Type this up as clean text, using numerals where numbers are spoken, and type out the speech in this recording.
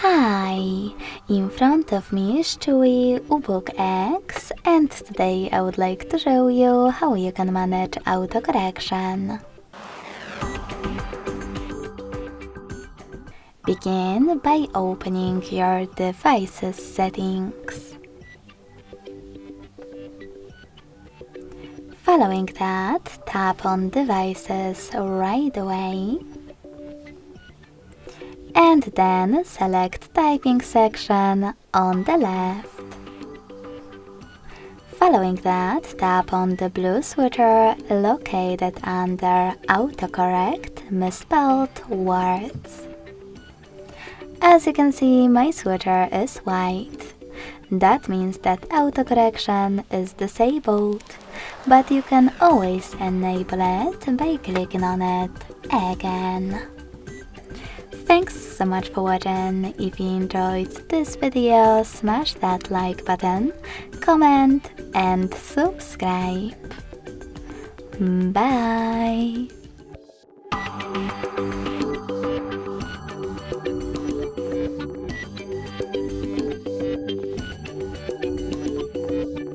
Hi! In front of me is CHUWI Ubook X, and today I would like to show you how you can manage autocorrection. Begin by opening your device's settings. Following that, tap on Devices right away. And then select Typing section on the left. Following that, tap on the blue switcher located under Autocorrect Misspelled Words. As you can see, my switcher is white. That means that autocorrection is disabled, but you can always enable it by clicking on it again. Thanks so much for watching. If you enjoyed this video, smash that like button, comment and subscribe. Bye!